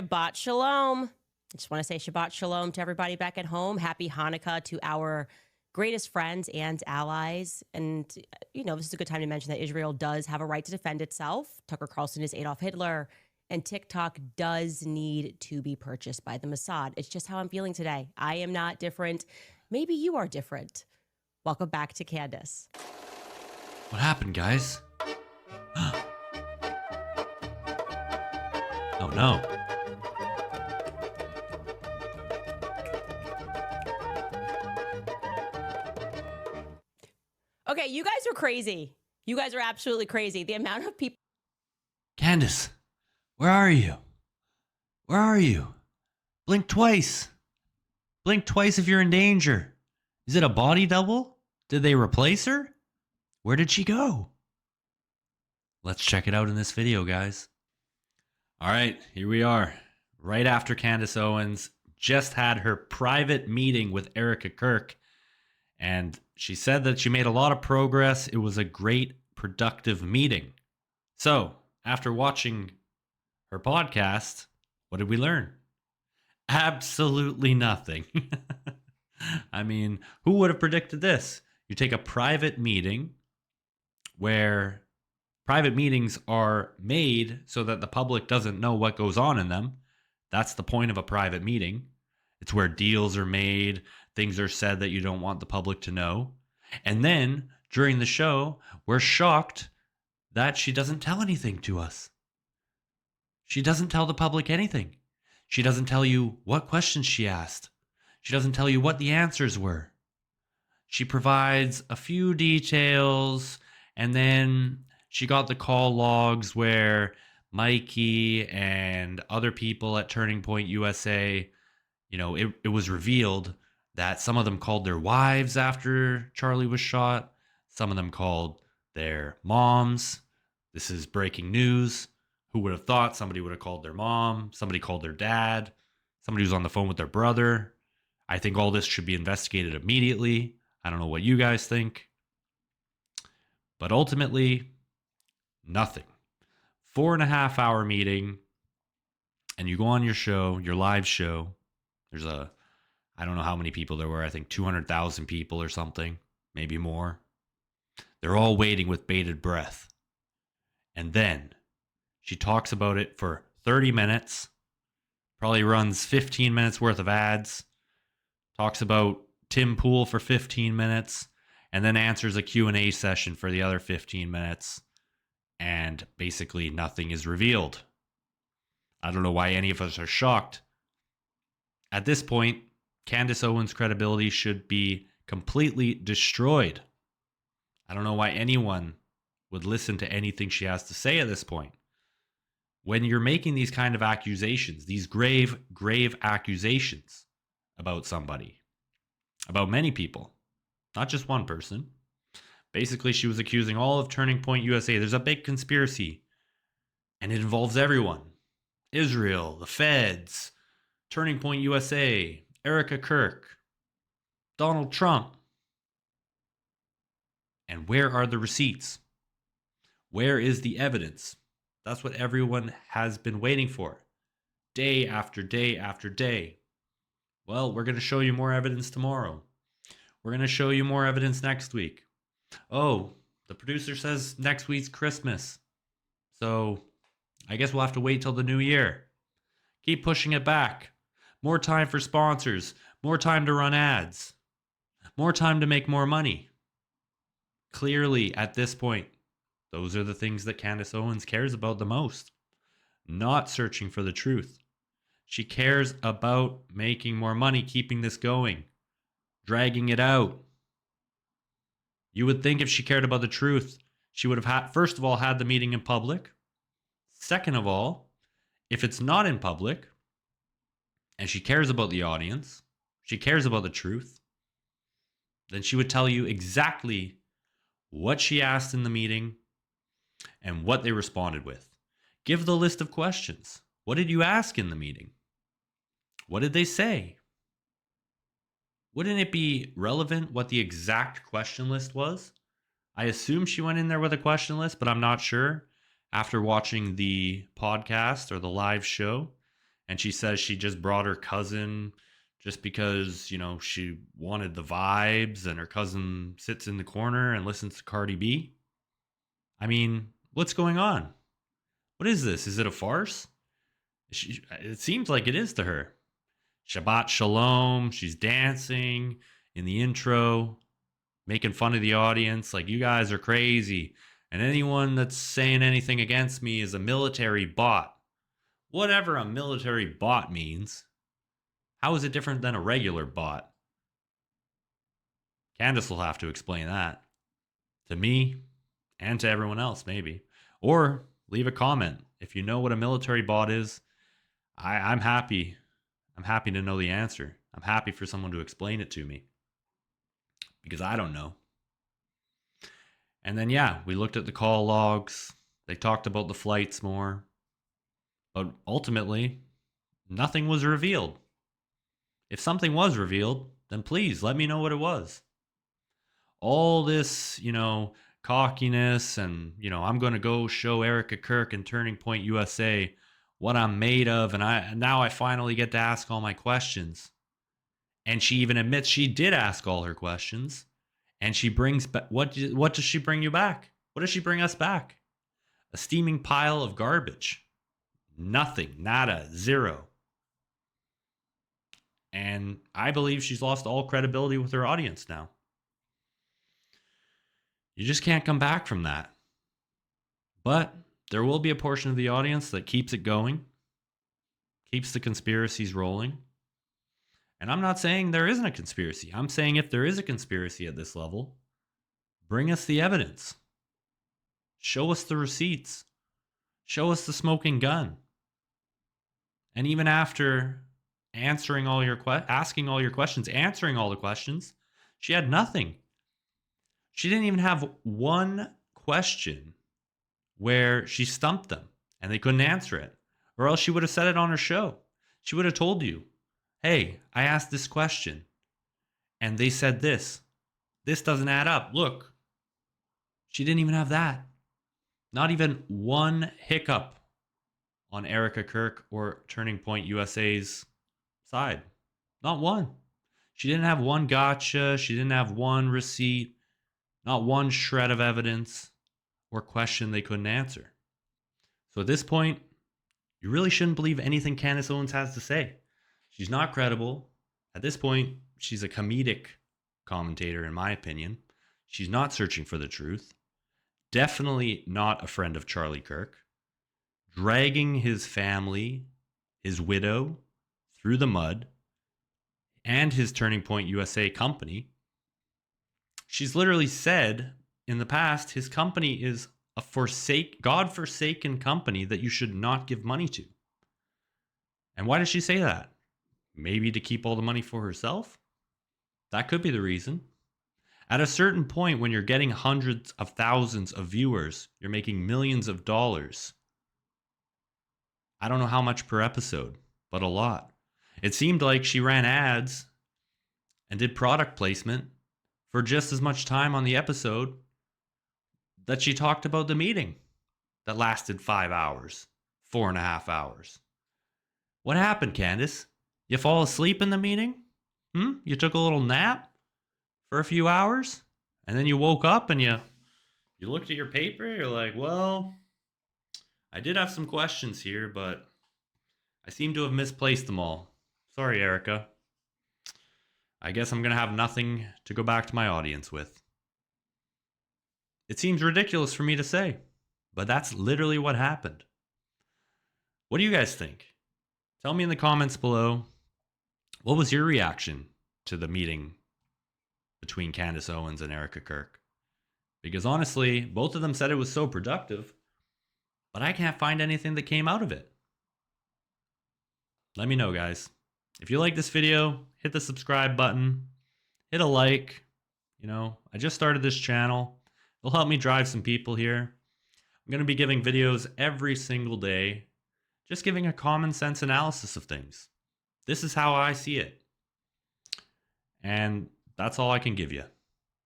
Shabbat Shalom. I just want to say Shabbat Shalom to everybody back at home. Happy Hanukkah to our greatest friends and allies. And, this is a good time to mention that Israel does have a right to defend itself. Tucker Carlson is Adolf Hitler. And TikTok does need to be purchased by the Mossad. It's just how I'm feeling today. I am not different. Maybe you are different. Welcome back to Candace. What happened, guys? Oh, no. Okay, you guys are crazy. You guys are absolutely crazy. The amount of people. Candace, where are you? Where are you? Blink twice. Blink twice if you're in danger. Is it a body double? Did they replace her? Where did she go? Let's check it out in this video, guys. All right, here we are. Right after Candace Owens just had her private meeting with Erika Kirk. And she said that she made a lot of progress. It was a great, productive meeting. So, after watching her podcast, what did we learn? Absolutely nothing. I mean, who would have predicted this? You take a private meeting where private meetings are made so that the public doesn't know what goes on in them. That's the point of a private meeting. It's where deals are made, things are said that you don't want the public to know. And then during the show, we're shocked that she doesn't tell anything to us. She doesn't tell the public anything. She doesn't tell you what questions she asked. She doesn't tell you what the answers were. She provides a few details, and then she got the call logs where Mikey and other people at Turning Point USA, it was revealed that some of them called their wives after Charlie was shot. Some of them called their moms. This is breaking news. Who would have thought somebody would have called their mom? Somebody called their dad. Somebody was on the phone with their brother. I think all this should be investigated immediately. I don't know what you guys think. But ultimately, nothing. 4.5 hour meeting. And you go on your show, your live show. There's I don't know how many people there were. I think 200,000 people or something, maybe more. They're all waiting with bated breath. And then she talks about it for 30 minutes, probably runs 15 minutes worth of ads, talks about Tim Pool for 15 minutes, and then answers a Q&A session for the other 15 minutes. And basically nothing is revealed. I don't know why any of us are shocked. At this point, Candace Owens' credibility should be completely destroyed. I don't know why anyone would listen to anything she has to say at this point. When you're making these kind of accusations, these grave, grave accusations about somebody, about many people, not just one person. Basically, she was accusing all of Turning Point USA. There's a big conspiracy, and it involves everyone. Israel, the feds, Turning Point USA, Erika Kirk, Donald Trump. And where are the receipts? Where is the evidence? That's what everyone has been waiting for. Day after day after day. Well, we're going to show you more evidence tomorrow. We're going to show you more evidence next week. Oh, the producer says next week's Christmas. So I guess we'll have to wait till the new year. Keep pushing it back. More time for sponsors. More time to run ads. More time to make more money. Clearly, at this point, those are the things that Candace Owens cares about the most. Not searching for the truth. She cares about making more money, keeping this going, dragging it out. You would think if she cared about the truth, she would have first of all, had the meeting in public. Second of all, if it's not in public, and she cares about the audience, she cares about the truth, then she would tell you exactly what she asked in the meeting and what they responded with. Give the list of questions. What did you ask in the meeting? What did they say? Wouldn't it be relevant what the exact question list was? I assume she went in there with a question list, but I'm not sure after watching the podcast or the live show And she says she just brought her cousin just because, she wanted the vibes and her cousin sits in the corner and listens to Cardi B. I mean, what's going on? What is this? Is it a farce? It seems like it is to her. Shabbat Shalom. She's dancing in the intro, making fun of the audience like, you guys are crazy. And anyone that's saying anything against me is a military bot. Whatever a military bot means, how is it different than a regular bot? Candace will have to explain that to me and to everyone else, maybe. Or leave a comment. If you know what a military bot is, I'm happy. I'm happy to know the answer. I'm happy for someone to explain it to me, because I don't know. And then, we looked at the call logs. They talked about the flights more. But ultimately, nothing was revealed. If something was revealed, then please let me know what it was. All this, cockiness and, I'm going to go show Erika Kirk and Turning Point USA what I'm made of. And now I finally get to ask all my questions. And she even admits she did ask all her questions. And she brings back, what does she bring you back? What does she bring us back? A steaming pile of garbage. Nothing, nada, zero. And I believe she's lost all credibility with her audience now. You just can't come back from that. But there will be a portion of the audience that keeps it going, keeps the conspiracies rolling. And I'm not saying there isn't a conspiracy. I'm saying if there is a conspiracy at this level, bring us the evidence. Show us the receipts. Show us the smoking gun. And even after asking all your questions, answering all the questions, she had nothing. She didn't even have one question where she stumped them and they couldn't answer it. Or else she would have said it on her show. She would have told you, hey, I asked this question and they said this. This doesn't add up. Look. She didn't even have that. Not even one hiccup on Erika Kirk or Turning Point USA's side. Not one. She didn't have one gotcha. She didn't have one receipt. Not one shred of evidence or question they couldn't answer. So at this point, you really shouldn't believe anything Candace Owens has to say. She's not credible. At this point, she's a comedic commentator, in my opinion. She's not searching for the truth. Definitely not a friend of Charlie Kirk. Dragging his family, his widow, through the mud, and his Turning Point USA company. She's literally said in the past his company is a God-forsaken company that you should not give money to. And why does she say that? Maybe to keep all the money for herself? That could be the reason. At a certain point, when you're getting hundreds of thousands of viewers, you're making millions of dollars. I don't know how much per episode, but a lot. It seemed like she ran ads and did product placement for just as much time on the episode that she talked about the meeting that lasted 5 hours, 4.5 hours. What happened, Candace? You fall asleep in the meeting? You took a little nap for a few hours? And then you woke up and you looked at your paper, you're like, well, I did have some questions here, but I seem to have misplaced them all. Sorry, Erika. I guess I'm going to have nothing to go back to my audience with. It seems ridiculous for me to say, but that's literally what happened. What do you guys think? Tell me in the comments below. What was your reaction to the meeting between Candace Owens and Erika Kirk? Because honestly, both of them said it was so productive, but I can't find anything that came out of it. Let me know, guys. If you like this video, hit the subscribe button, hit a like. I just started this channel. It'll help me drive some people here. I'm going to be giving videos every single day, just giving a common sense analysis of things. This is how I see it. And that's all I can give you.